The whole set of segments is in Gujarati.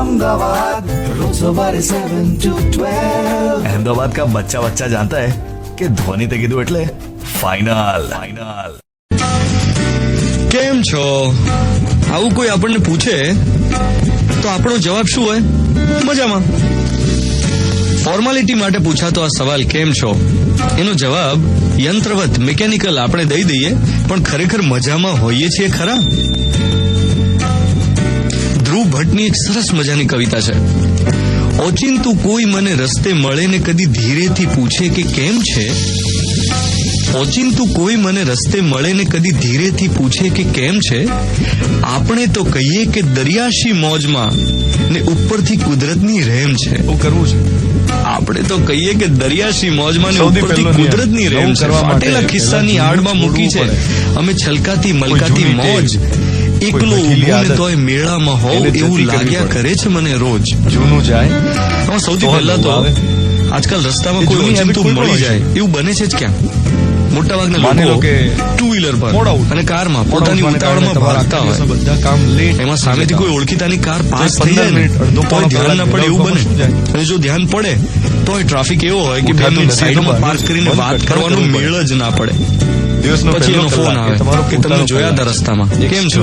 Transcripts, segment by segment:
अहमदाबाद रोज सवारे 7 to 12। अहमदाबाद का बच्चा बच्चा जानता है कि धोनी ते कीधું એટલે ફાઇનલ ફાઇનલ। કેમ છો? આવું કોઈ આપણને પૂછે તો આપણો જવાબ શું હોય? મજામાં। ફોર્માલિટી માટે પૂછાતો આ સવાલ કેમ છો એનો જવાબ યંત્રવત મિકેનિકલ આપણે દઈ દઈએ, પણ ખરેખર મજામાં હોઈએ છીએ ખરા? ધ્રુવ ભટ્ટની એક સરસ મજાની કવિતા છે, ઓચિંતું કોઈ મને રસ્તે મળે ને કદી ધીરેથી પૂછે કે કેમ છે। ઓચિંતું કોઈ મને રસ્તે મળે ને કદી ધીરેથી પૂછે કે કેમ છે, આપણે તો કહીએ કે દરિયાશી મોજમાં ને ઉપરથી કુદરતની રહેમ છે। શું કરવું છે? આપણે તો કહીએ કે દરિયાશી મોજમાં ને ઉપરથી કુદરતની રહેમ છે। ફાટેલા ખિસ્સાની આડમાં મૂકી છે અમે છલકાતી મલકાતી મોજ, એકલો ઊભો ને તોય મેળામાં હોવ એવું લાગ્યા કરે છે મને રોજ। જૂનું જાય સૌથી પહેલા તો આજકાલ રસ્તામાં કોઈ ઓચિંતું મળી જાય એવું બને છે જ ક્યાં? મોટાભાગના લોકો ટુ વ્હીલર પર અને કારમાં પોતાની ઉતાવળમાં ભાગતા હોય, બધા કામ લેટ, એમાં સામેથી કોઈ ઓળખીતાની કાર પાસ થઈ જાય ને તો ધ્યાન ના પડે એવું બને, અને જો ધ્યાન પડે તો ટ્રાફિક એવો હોય કે 2 મિનિટ સાઈડમાં પાર્ક કરીને વાત કરવાનો મેળ જ ના પડે। પછી એનો ફોન આવે કે તમે જોયા હતા રસ્તામાં, કેમ છો?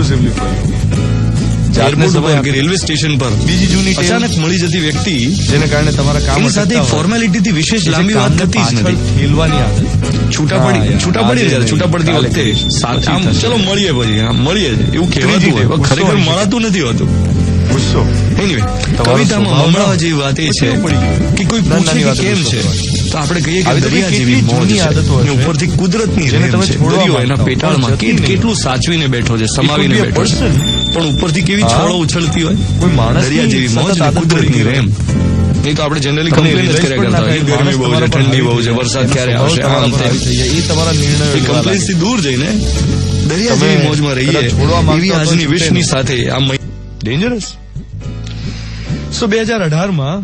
એરપોર્ટ ઉપર કે રેલવે સ્ટેશન પર બીજી જૂની અચાનક મળી જતી વ્યક્તિ જેને કારણે તમારા કામ સાથે ફોર્માલિટીથી વિશેષ લાંબી વાત થતી જ નથી। ખેલવાની આદત છૂટા પડતી વખતે આમ ચલો મળીએ, પછી મળીએ એવું કહેવાતું હોય, ખરેખર મળાતું નથી હોતું। ગુસ્સો એનીવે, કવિતામાં હમણાં જેવી વાત એ છે કે કોઈ પૂછે કે કેમ છે તો આપણે કહીએ કે દરિયા જેવી મોજ છે, ઉપરથી કુદરતની રહેમ છે। દરિયો એના પેટાળમાં કેટલું સાચવીને બેઠો છે, સમાવીને બેઠો છે, પણ ઉપરથી કેવી છોડો ઉછળતી હોય, કોઈ માણસ દરિયા જેવી મોજ ને કુદરતની રહેમ। નહીં તો આપણે જનરલી કમ્પ્લેન જ કર્યા કરતા હોય, ગરમી બહુ છે, ઠંડી બહુ છે, વરસાદ ક્યારે આવશે, આમ તેમ। એ તમારા નિર્ણય કમ્પ્લેન થી દૂર જઈને દરિયા જેવી મોજમાં રહીએ એવી આજની વિશની સાથે આ ડેન્જરસ। 2018માં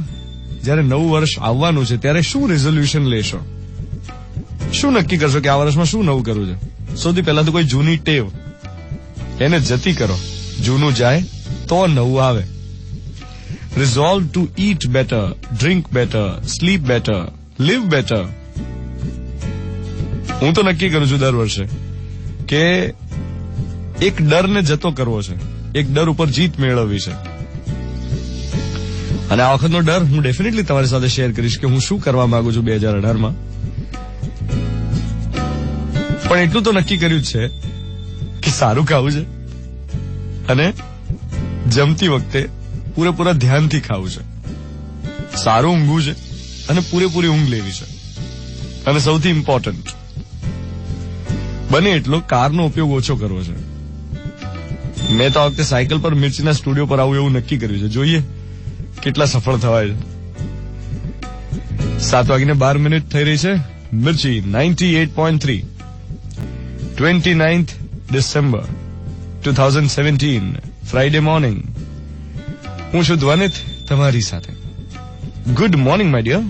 જયારે નવું વર્ષ આવવાનું છે ત્યારે શું રિઝોલ્યુશન લેશો? શું નક્કી કરશો કે આ વર્ષમાં શું નવું કરવું છે? સૌથી પહેલા તો કોઈ જૂની ટેવ એને જતી કરો, જૂનું જાય તો નવું આવે। Resolve to eat better, drink better, sleep better, live better। હું તો નક્કી કરું છું દર વર્ષે કે એક ડરને જતો કરવો છે, એક ડર ઉપર જીત મેળવવી છે, અને આ વખતનો ડર હું ડેફિનેટલી તમારી સાથે શેર કરીશ કે હું શું કરવા માંગુ છું 2018માં। પણ એટલું તો નક્કી કર્યું છે કે સારું ખાવું છે અને જમતી વખતે પૂરેપૂરા ધ્યાનથી ખાવું છે, સારું ઊંઘવું છે અને પૂરેપૂરી ઊંઘ લેવી છે, અને સૌથી ઇમ્પોર્ટન્ટ બને એટલો કારનો ઉપયોગ ઓછો કરવો છે। મેં તો આ વખતે સાયકલ પર મિર્ચીના સ્ટુડિયો પર આવું એવું નક્કી કર્યું છે, જોઈએ કેટલા સફળ થવાય છે। 7:12 થઈ રહી છે। Mirchi 98.3 29th December 2017 Friday morning. હું છું ધ્વનિત તમારી સાથે। Good morning my dear.